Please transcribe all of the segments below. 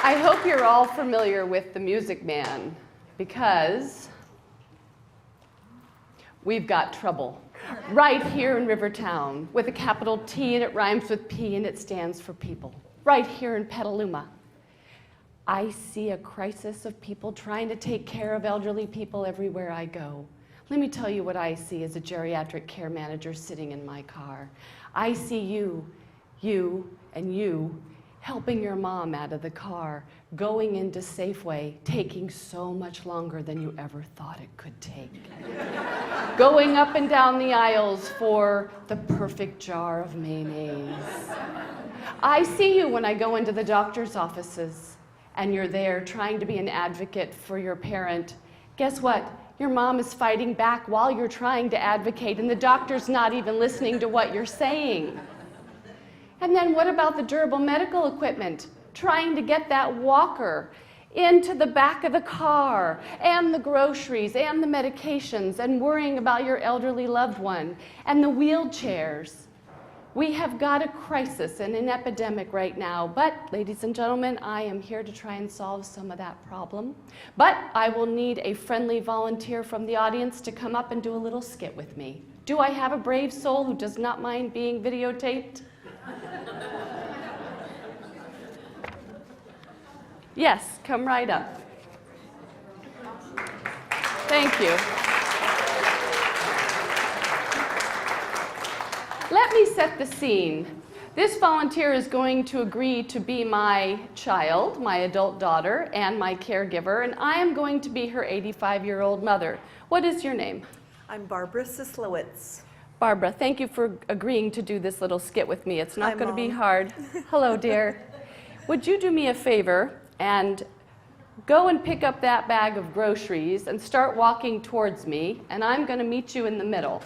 I hope you're all familiar with the Music Man, because we've got trouble right here in Rivertown with a capital T, and it rhymes with P, and it stands for people. Right here in Petaluma, I see a crisis of people trying to take care of elderly people everywhere I go. Let me tell you what I see as a geriatric care manager sitting in my car. I see you, and you helping your mom out of the car, going into Safeway, taking so much longer than you ever thought it could take. Going up and down the aisles for the perfect jar of mayonnaise. I see you when I go into the doctor's offices and you're there trying to be an advocate for your parent. Guess what? Your mom is fighting back while you're trying to advocate, and the doctor's not even listening to what you're saying. And then what about the durable medical equipment? Trying to get that walker into the back of the car, and the groceries, and the medications, and worrying about your elderly loved one, and the wheelchairs. We have got a crisis and an epidemic right now, but ladies and gentlemen, I am here to try and solve some of that problem. But I will need a friendly volunteer from the audience to come up and do a little skit with me. Do I have a brave soul who does not mind being videotaped? Yes, come right up. Thank you. Let me set the scene. This volunteer is going to agree to be my child, my adult daughter, and my caregiver, and I am going to be her 85-year-old mother. What is your name? I'm Barbara Sislowitz. Barbara, thank you for agreeing to do this little skit with me. It's not going to be hard. Hello, dear. Would you do me a favor and go and pick up that bag of groceries and start walking towards me, and I'm going to meet you in the middle.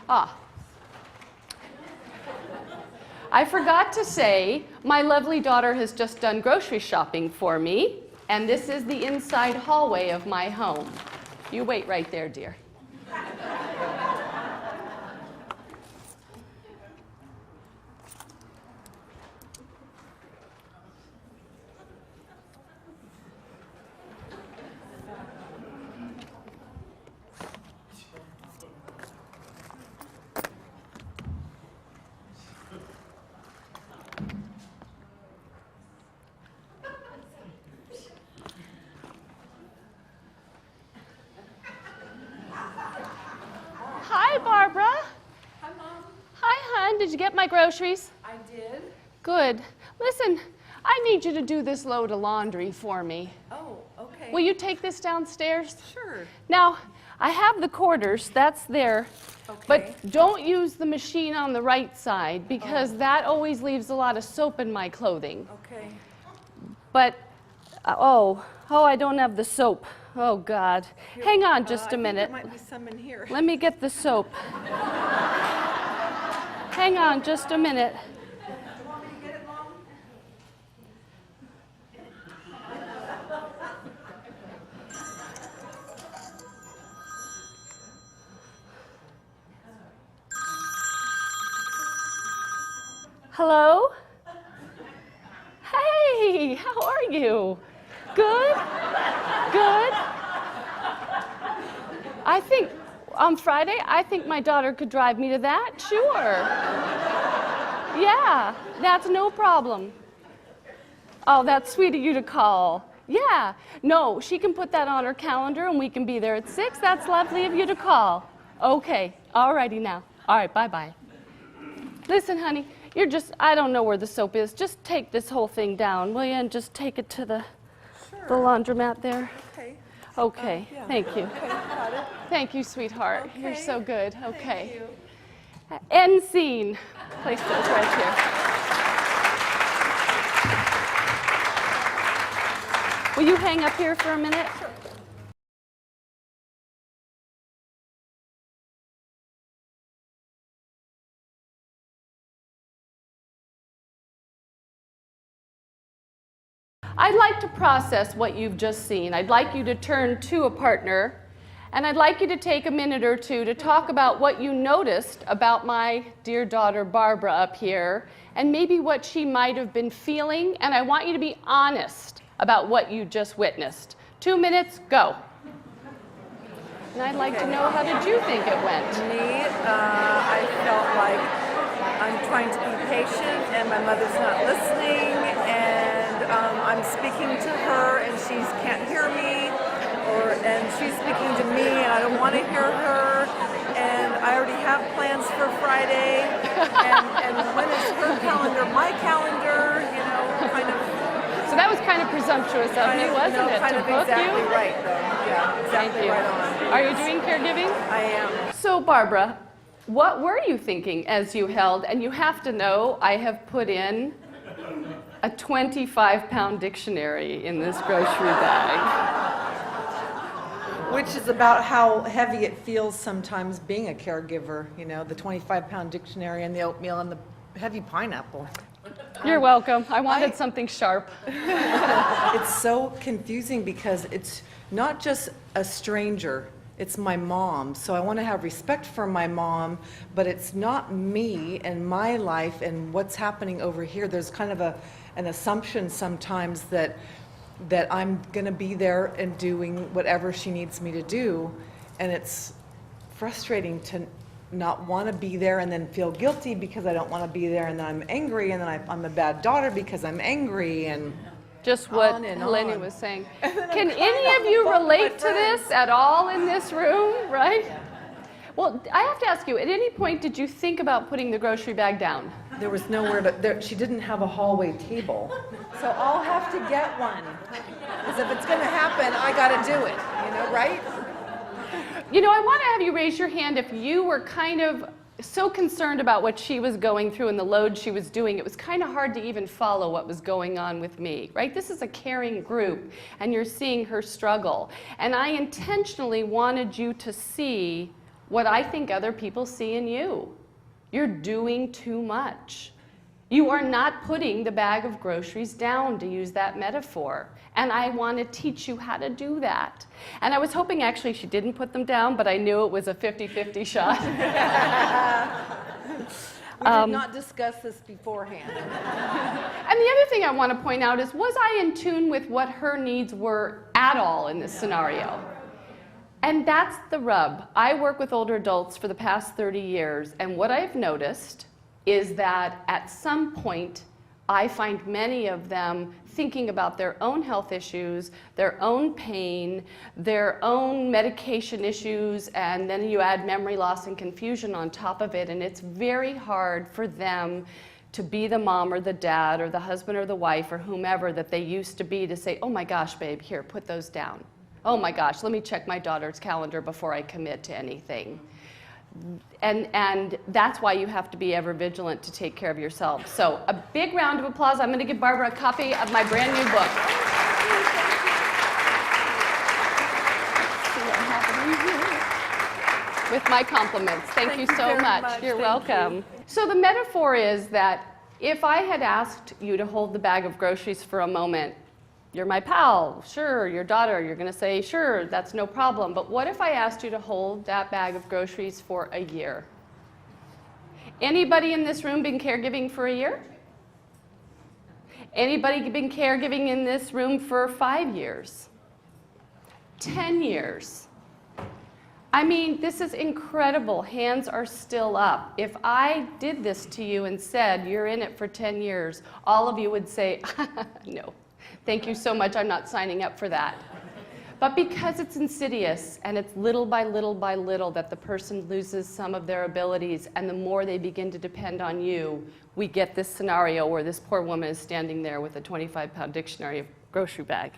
I forgot to say, my lovely daughter has just done grocery shopping for me, and this is the inside hallway of my home. You wait right there, dear. Hi, Barbara. Hi, Mom. Hi, hon. Did you get my groceries? I did. Good. Listen, I need you to do this load of laundry for me. Oh, okay. Will you take this downstairs? Sure. Now, I have the quarters. That's there. Okay. But don't use the machine on the right side, because that always leaves a lot of soap in my clothing. Okay. But, I don't have the soap. Oh, God. Here, Hang on just a I minute. think there might be some in here. Let me get the soap. Hang on just a minute. You want me to get it, Mom? Hello? Hey, how are you? Good? Good? I think, on Friday, I think my daughter could drive me to that. Sure. Yeah, that's no problem. Oh, that's sweet of you to call. Yeah. No, she can put that on her calendar and we can be there at 6. That's lovely of you to call. Okay. All righty now. All right, bye-bye. Listen, honey, I don't know where the soap is. Just take this whole thing down, will you, and just take it to the laundromat there. Okay. Okay, Yeah. thank you. Okay, got it. Thank you, sweetheart. Okay. You're so good. Okay. Thank you. End scene. Place those right here. Will you hang up here for a minute? Sure. I'd like to process what you've just seen. I'd like you to turn to a partner And I'd like you to take a minute or two to talk about what you noticed about my dear daughter Barbara up here, and maybe what she might have been feeling. And I want you to be honest about what you just witnessed. 2 minutes, go. And I'd like to know, how did you think it went? Me, I felt like I'm trying to be patient and my mother's not listening, and I'm speaking to her and she can't hear me, and she's speaking to me and I don't want to hear her, and I already have plans for Friday, and when is her calendar my calendar, kind of. So that was kind of presumptuous of me, wasn't it, kind to of book exactly you? right, though. Yeah, exactly Thank you. right on. Are you doing caregiving? I am. So Barbara, what were you thinking as you held, and you have to know, I have put in a 25-pound dictionary in this grocery bag. Which is about how heavy it feels sometimes being a caregiver, the 25-pound dictionary and the oatmeal and the heavy pineapple. You're welcome. I wanted something sharp. It's so confusing because it's not just a stranger, it's my mom. So I want to have respect for my mom, but it's not me and my life and what's happening over here. There's kind of an assumption sometimes that I'm going to be there and doing whatever she needs me to do, and it's frustrating to not want to be there and then feel guilty because I don't want to be there, and then I'm angry, and then I'm a bad daughter because I'm angry, and just what on and Helena on. was saying. Can any of you relate to this at all in this room, right? Well, I have to ask you, at any point did you think about putting the grocery bag down? there was nowhere to, she didn't have a hallway table. So I'll have to get one, because if it's going to happen, I got to do it, right? I want to have you raise your hand if you were kind of so concerned about what she was going through and the load she was doing. It was kind of hard to even follow what was going on with me, right? This is a caring group, and you're seeing her struggle. And I intentionally wanted you to see what I think other people see in you. You're doing too much. You are not putting the bag of groceries down, to use that metaphor. And I want to teach you how to do that. And I was hoping actually she didn't put them down, but I knew it was a 50-50 shot. We did not discuss this beforehand. And the other thing I want to point out is, was I in tune with what her needs were at all in this scenario? And that's the rub. I work with older adults for the past 30 years, and what I've noticed is that at some point, I find many of them thinking about their own health issues, their own pain, their own medication issues, and then you add memory loss and confusion on top of it, and it's very hard for them to be the mom or the dad or the husband or the wife or whomever that they used to be, to say, oh my gosh, babe, here, put those down. Oh my gosh, let me check my daughter's calendar before I commit to anything. And that's why you have to be ever vigilant to take care of yourself. So a big round of applause. I'm going to give Barbara a copy of my brand new book. With my compliments. Thank you so much. You're welcome. So the metaphor is that if I had asked you to hold the bag of groceries for a moment, you're my pal, sure, your daughter, you're going to say, sure, that's no problem. But what if I asked you to hold that bag of groceries for a year? Anybody in this room been caregiving for a year? Anybody been caregiving in this room for 5 years? 10 years? I mean, this is incredible. Hands are still up. If I did this to you and said, you're in it for 10 years, all of you would say, no. Thank you so much, I'm not signing up for that. But because it's insidious, and it's little by little by little that the person loses some of their abilities, and the more they begin to depend on you, we get this scenario where this poor woman is standing there with a 25-pound dictionary of grocery bag.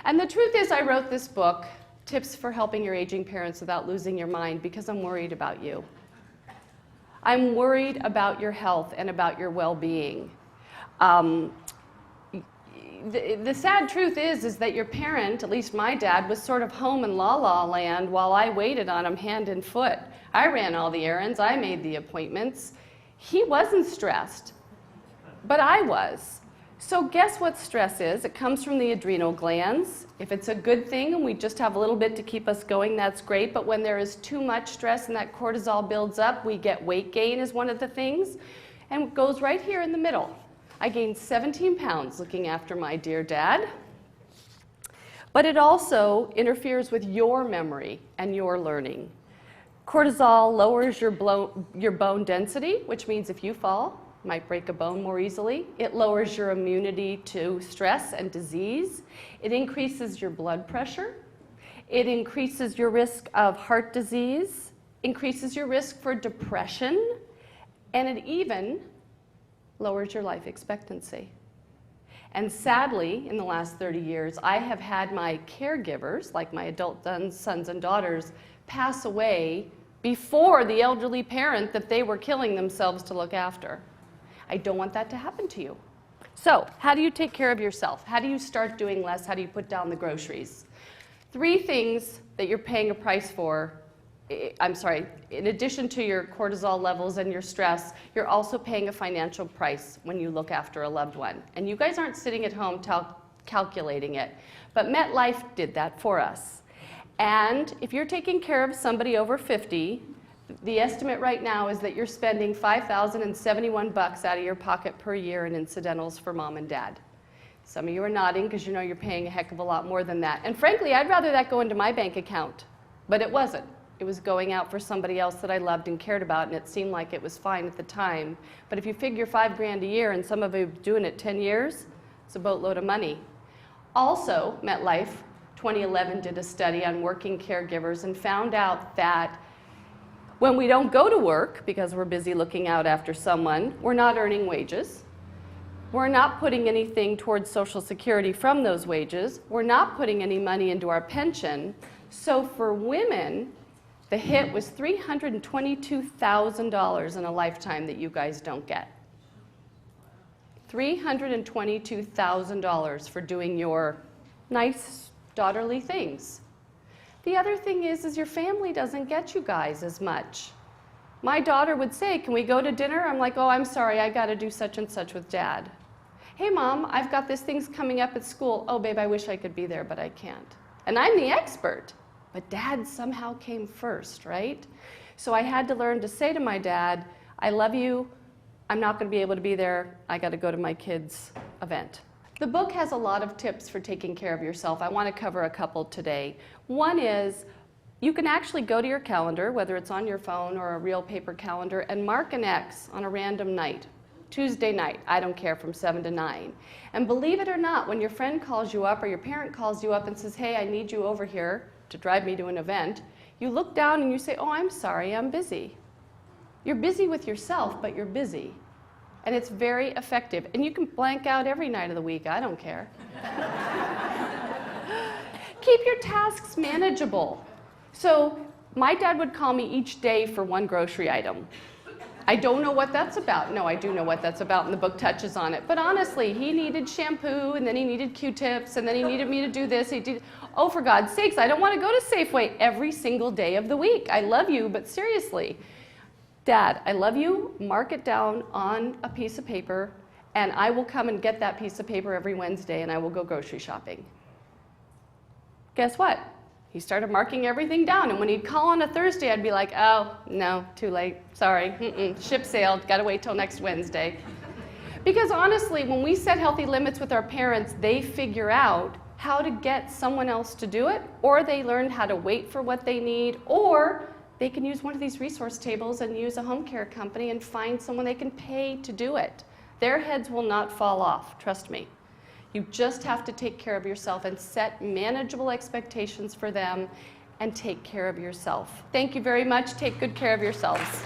And the truth is, I wrote this book, Tips for Helping Your Aging Parents Without Losing Your Mind, because I'm worried about you. I'm worried about your health and about your well-being. The sad truth is that your parent, at least my dad, was sort of home in la-la land while I waited on him hand and foot. I ran all the errands, I made the appointments. He wasn't stressed, but I was. So guess what stress is? It comes from the adrenal glands. If it's a good thing and we just have a little bit to keep us going, that's great. But when there is too much stress and that cortisol builds up, we get weight gain is one of the things. And it goes right here in the middle. I gained 17 pounds looking after my dear dad. But it also interferes with your memory and your learning. Cortisol lowers your bone density, which means if you fall, you might break a bone more easily. It lowers your immunity to stress and disease. It increases your blood pressure. It increases your risk of heart disease, increases your risk for depression, and it even lowers your life expectancy. And sadly, in the last 30 years, I have had my caregivers, like my adult sons and daughters, pass away before the elderly parent that they were killing themselves to look after. I don't want that to happen to you. So, how do you take care of yourself? How do you start doing less? How do you put down the groceries? 3 things that you're paying a price for. In addition to your cortisol levels and your stress, you're also paying a financial price when you look after a loved one. And you guys aren't sitting at home calculating it, but MetLife did that for us. And if you're taking care of somebody over 50, the estimate right now is that you're spending $5,071 out of your pocket per year in incidentals for mom and dad. Some of you are nodding because you know you're paying a heck of a lot more than that. And frankly, I'd rather that go into my bank account, but it wasn't. It was going out for somebody else that I loved and cared about, and it seemed like it was fine at the time. But if you figure $5,000 a year, and some of you are doing it 10 years, it's a boatload of money. Also, MetLife, 2011, did a study on working caregivers and found out that when we don't go to work because we're busy looking out after someone, we're not earning wages. We're not putting anything towards Social Security from those wages. We're not putting any money into our pension. So for women, the hit was $322,000 in a lifetime that you guys don't get. $322,000 for doing your nice daughterly things. The other thing is your family doesn't get you guys as much. My daughter would say, "Can we go to dinner?" I'm like, "Oh, I'm sorry, I got to do such and such with Dad." "Hey, Mom, I've got this thing's coming up at school." "Oh, babe, I wish I could be there, but I can't." And I'm the expert, but Dad somehow came first, right? So I had to learn to say to my dad, "I love you. I'm not going to be able to be there. I got to go to my kid's event." The book has a lot of tips for taking care of yourself. I want to cover a couple today. One is you can actually go to your calendar, whether it's on your phone or a real paper calendar, and mark an X on a random night. Tuesday night, I don't care, from 7 to 9. And believe it or not, when your friend calls you up or your parent calls you up and says, "Hey, I need you over here to drive me to an event," you look down and you say, "Oh, I'm sorry, I'm busy." You're busy with yourself, but you're busy. And it's very effective. And you can blank out every night of the week. I don't care. Keep your tasks manageable. So my dad would call me each day for one grocery item. I don't know what that's about. No, I do know what that's about, and the book touches on it. But honestly, he needed shampoo, and then he needed Q-tips, and then he needed me to do this. Oh, for God's sakes, I don't want to go to Safeway every single day of the week. I love you, but seriously. Dad, I love you. Mark it down on a piece of paper, and I will come and get that piece of paper every Wednesday, and I will go grocery shopping. Guess what? He started marking everything down, and when he'd call on a Thursday, I'd be like, "Oh, no, too late. Sorry. Ship sailed. Got to wait till next Wednesday." Because honestly, when we set healthy limits with our parents, they figure out how to get someone else to do it, or they learn how to wait for what they need, or they can use one of these resource tables and use a home care company and find someone they can pay to do it. Their heads will not fall off, trust me. You just have to take care of yourself and set manageable expectations for them and take care of yourself. Thank you very much. Take good care of yourselves.